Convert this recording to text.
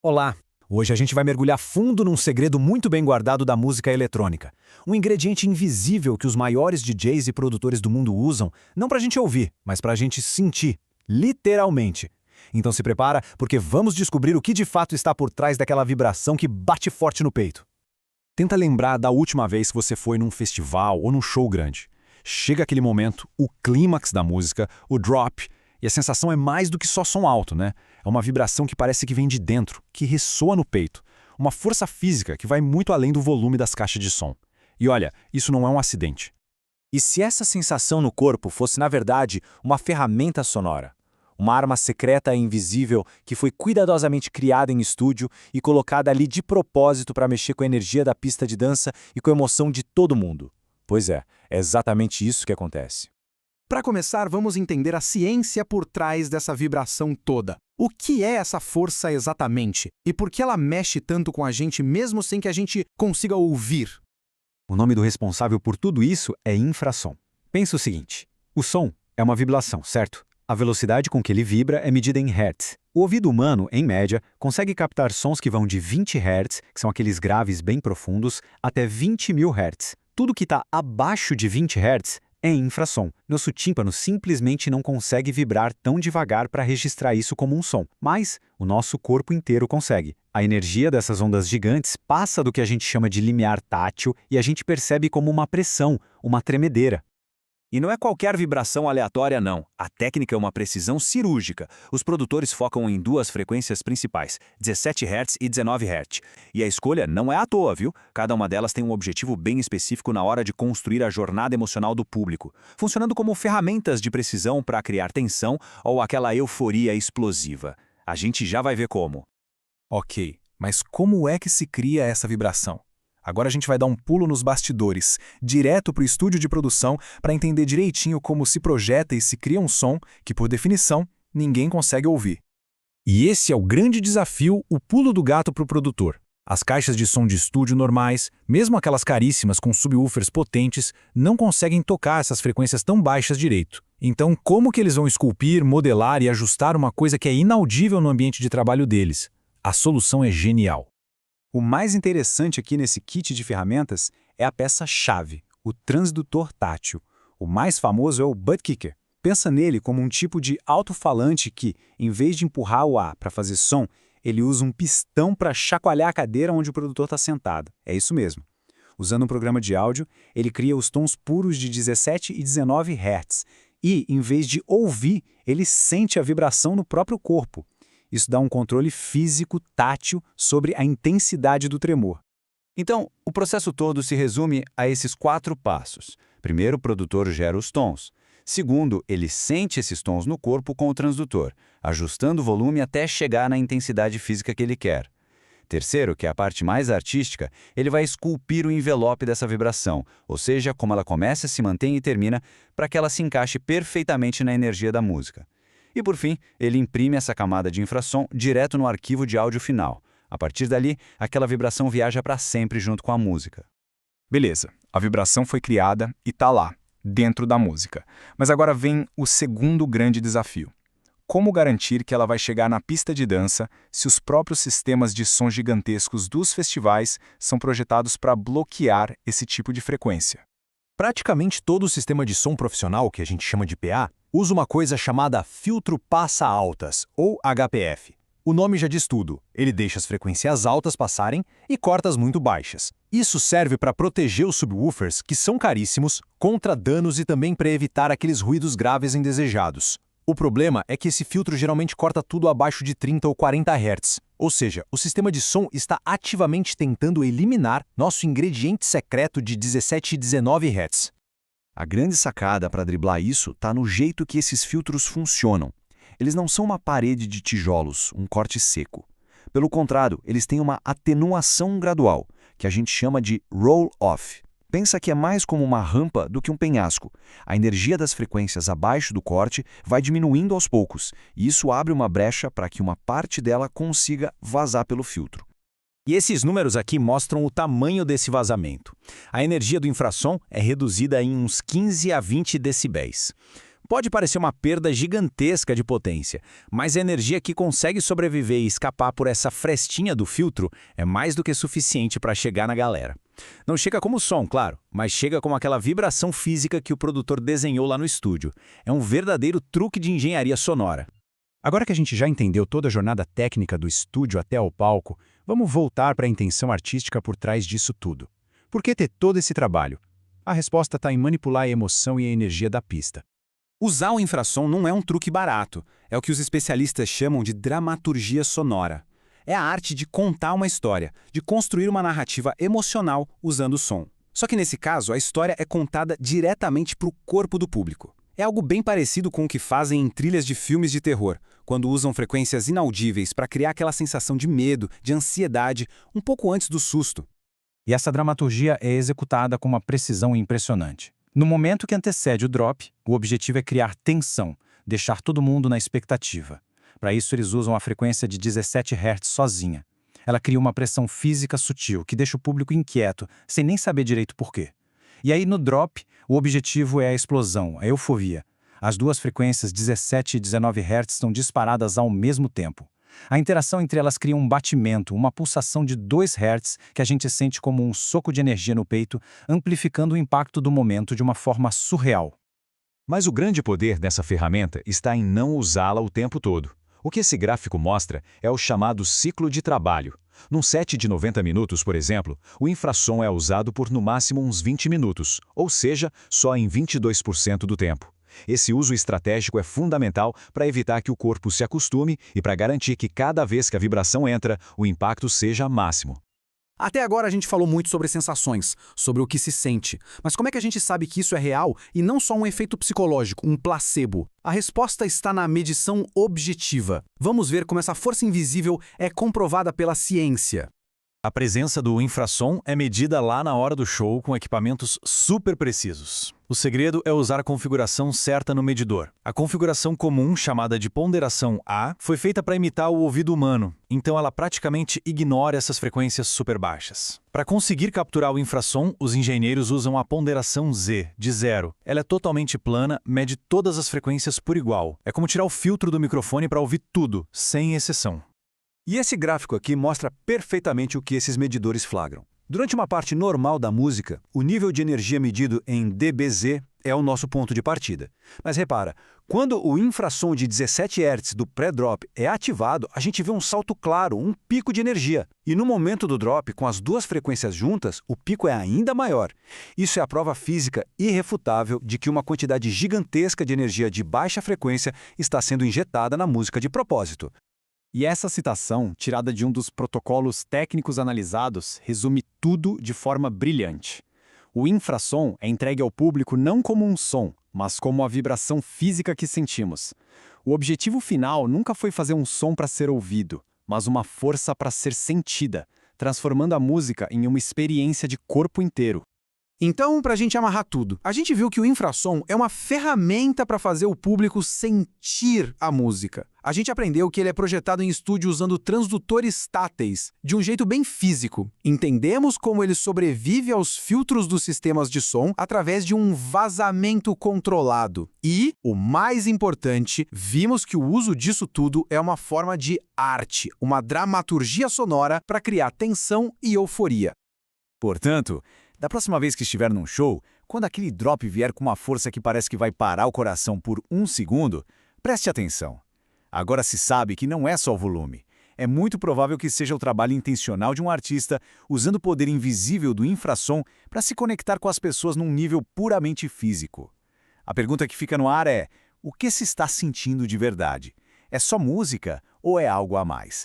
Olá! Hoje a gente vai mergulhar fundo num segredo muito bem guardado da música eletrônica. Um ingrediente invisível que os maiores DJs e produtores do mundo usam, não pra gente ouvir, mas pra gente sentir, literalmente. Então se prepara, porque vamos descobrir o que de fato está por trás daquela vibração que bate forte no peito. Tenta lembrar da última vez que você foi num festival ou num show grande. Chega aquele momento, o clímax da música, o drop, e a sensação é mais do que só som alto, né? É uma vibração que parece que vem de dentro, que ressoa no peito. Uma força física que vai muito além do volume das caixas de som. E olha, isso não é um acidente. E se essa sensação no corpo fosse, na verdade, uma ferramenta sonora? Uma arma secreta e invisível que foi cuidadosamente criada em estúdio e colocada ali de propósito para mexer com a energia da pista de dança e com a emoção de todo mundo. Pois é exatamente isso que acontece. Para começar, vamos entender a ciência por trás dessa vibração toda. O que é essa força exatamente? E por que ela mexe tanto com a gente mesmo sem que a gente consiga ouvir? O nome do responsável por tudo isso é infrassom. Pensa o seguinte, o som é uma vibração, certo? A velocidade com que ele vibra é medida em Hz. O ouvido humano, em média, consegue captar sons que vão de 20 Hz, que são aqueles graves bem profundos, até 20.000 Hz. Tudo que está abaixo de 20 Hz é infrassom. Nosso tímpano simplesmente não consegue vibrar tão devagar para registrar isso como um som, mas o nosso corpo inteiro consegue. A energia dessas ondas gigantes passa do que a gente chama de limiar tátil e a gente percebe como uma pressão, uma tremedeira. E não é qualquer vibração aleatória, não. A técnica é uma precisão cirúrgica. Os produtores focam em duas frequências principais, 17 Hz e 19 Hz. E a escolha não é à toa, viu? Cada uma delas tem um objetivo bem específico na hora de construir a jornada emocional do público, funcionando como ferramentas de precisão para criar tensão ou aquela euforia explosiva. A gente já vai ver como. Ok, mas como é que se cria essa vibração? Agora a gente vai dar um pulo nos bastidores, direto para o estúdio de produção, para entender direitinho como se projeta e se cria um som que, por definição, ninguém consegue ouvir. E esse é o grande desafio, o pulo do gato para o produtor. As caixas de som de estúdio normais, mesmo aquelas caríssimas com subwoofers potentes, não conseguem tocar essas frequências tão baixas direito. Então, como que eles vão esculpir, modelar e ajustar uma coisa que é inaudível no ambiente de trabalho deles? A solução é genial. O mais interessante aqui nesse kit de ferramentas é a peça-chave, o transdutor tátil. O mais famoso é o butt kicker. Pensa nele como um tipo de alto-falante que, em vez de empurrar o ar para fazer som, ele usa um pistão para chacoalhar a cadeira onde o produtor está sentado. É isso mesmo. Usando um programa de áudio, ele cria os tons puros de 17 e 19 Hz. E, em vez de ouvir, ele sente a vibração no próprio corpo. Isso dá um controle físico, tátil, sobre a intensidade do tremor. Então, o processo todo se resume a esses 4 passos. Primeiro, o produtor gera os tons. Segundo, ele sente esses tons no corpo com o transdutor, ajustando o volume até chegar na intensidade física que ele quer. Terceiro, que é a parte mais artística, ele vai esculpir o envelope dessa vibração, ou seja, como ela começa, se mantém e termina, para que ela se encaixe perfeitamente na energia da música. E, por fim, ele imprime essa camada de infrassom direto no arquivo de áudio final. A partir dali, aquela vibração viaja para sempre junto com a música. Beleza, a vibração foi criada e está lá, dentro da música. Mas agora vem o segundo grande desafio. Como garantir que ela vai chegar na pista de dança se os próprios sistemas de som gigantescos dos festivais são projetados para bloquear esse tipo de frequência? Praticamente todo o sistema de som profissional, que a gente chama de PA, usa uma coisa chamada filtro passa-altas, ou HPF. O nome já diz tudo, ele deixa as frequências altas passarem e corta as muito baixas. Isso serve para proteger os subwoofers, que são caríssimos, contra danos e também para evitar aqueles ruídos graves indesejados. O problema é que esse filtro geralmente corta tudo abaixo de 30 ou 40 Hz. Ou seja, o sistema de som está ativamente tentando eliminar nosso ingrediente secreto de 17 e 19 Hz. A grande sacada para driblar isso está no jeito que esses filtros funcionam. Eles não são uma parede de tijolos, um corte seco. Pelo contrário, eles têm uma atenuação gradual, que a gente chama de roll-off. Pensa que é mais como uma rampa do que um penhasco. A energia das frequências abaixo do corte vai diminuindo aos poucos, e isso abre uma brecha para que uma parte dela consiga vazar pelo filtro. E esses números aqui mostram o tamanho desse vazamento. A energia do infrassom é reduzida em uns 15 a 20 decibéis. Pode parecer uma perda gigantesca de potência, mas a energia que consegue sobreviver e escapar por essa frestinha do filtro é mais do que suficiente para chegar na galera. Não chega como som, claro, mas chega como aquela vibração física que o produtor desenhou lá no estúdio. É um verdadeiro truque de engenharia sonora. Agora que a gente já entendeu toda a jornada técnica do estúdio até ao palco, vamos voltar para a intenção artística por trás disso tudo. Por que ter todo esse trabalho? A resposta está em manipular a emoção e a energia da pista. Usar o infrassom não é um truque barato, é o que os especialistas chamam de dramaturgia sonora. É a arte de contar uma história, de construir uma narrativa emocional usando o som. Só que nesse caso, a história é contada diretamente para o corpo do público. É algo bem parecido com o que fazem em trilhas de filmes de terror, quando usam frequências inaudíveis para criar aquela sensação de medo, de ansiedade, um pouco antes do susto. E essa dramaturgia é executada com uma precisão impressionante. No momento que antecede o drop, o objetivo é criar tensão, deixar todo mundo na expectativa. Para isso, eles usam a frequência de 17 Hz sozinha. Ela cria uma pressão física sutil que deixa o público inquieto, sem nem saber direito por quê. E aí, no drop, o objetivo é a explosão, a euforia. As duas frequências 17 e 19 Hz estão disparadas ao mesmo tempo. A interação entre elas cria um batimento, uma pulsação de 2 Hz que a gente sente como um soco de energia no peito, amplificando o impacto do momento de uma forma surreal. Mas o grande poder dessa ferramenta está em não usá-la o tempo todo. O que esse gráfico mostra é o chamado ciclo de trabalho. Num set de 90 minutos, por exemplo, o infrassom é usado por no máximo uns 20 minutos, ou seja, só em 22% do tempo. Esse uso estratégico é fundamental para evitar que o corpo se acostume e para garantir que cada vez que a vibração entra, o impacto seja máximo. Até agora a gente falou muito sobre sensações, sobre o que se sente. Mas como é que a gente sabe que isso é real e não só um efeito psicológico, um placebo? A resposta está na medição objetiva. Vamos ver como essa força invisível é comprovada pela ciência. A presença do infrassom é medida lá na hora do show com equipamentos super precisos. O segredo é usar a configuração certa no medidor. A configuração comum, chamada de ponderação A, foi feita para imitar o ouvido humano, então ela praticamente ignora essas frequências super baixas. Para conseguir capturar o infrassom, os engenheiros usam a ponderação Z, de 0. Ela é totalmente plana, mede todas as frequências por igual. É como tirar o filtro do microfone para ouvir tudo, sem exceção. E esse gráfico aqui mostra perfeitamente o que esses medidores flagram. Durante uma parte normal da música, o nível de energia medido em dBz é o nosso ponto de partida. Mas repara, quando o infrassom de 17 Hz do pré-drop é ativado, a gente vê um salto claro, um pico de energia. E no momento do drop, com as duas frequências juntas, o pico é ainda maior. Isso é a prova física irrefutável de que uma quantidade gigantesca de energia de baixa frequência está sendo injetada na música de propósito. E essa citação, tirada de um dos protocolos técnicos analisados, resume tudo de forma brilhante. O infrassom é entregue ao público não como um som, mas como a vibração física que sentimos. O objetivo final nunca foi fazer um som para ser ouvido, mas uma força para ser sentida, transformando a música em uma experiência de corpo inteiro. Então, para a gente amarrar tudo, a gente viu que o infrassom é uma ferramenta para fazer o público sentir a música. A gente aprendeu que ele é projetado em estúdio usando transdutores táteis, de um jeito bem físico. Entendemos como ele sobrevive aos filtros dos sistemas de som através de um vazamento controlado. E, o mais importante, vimos que o uso disso tudo é uma forma de arte, uma dramaturgia sonora para criar tensão e euforia. Portanto, da próxima vez que estiver num show, quando aquele drop vier com uma força que parece que vai parar o coração por 1 segundo, preste atenção. Agora se sabe que não é só o volume. É muito provável que seja o trabalho intencional de um artista usando o poder invisível do infrassom para se conectar com as pessoas num nível puramente físico. A pergunta que fica no ar é: o que se está sentindo de verdade? É só música ou é algo a mais?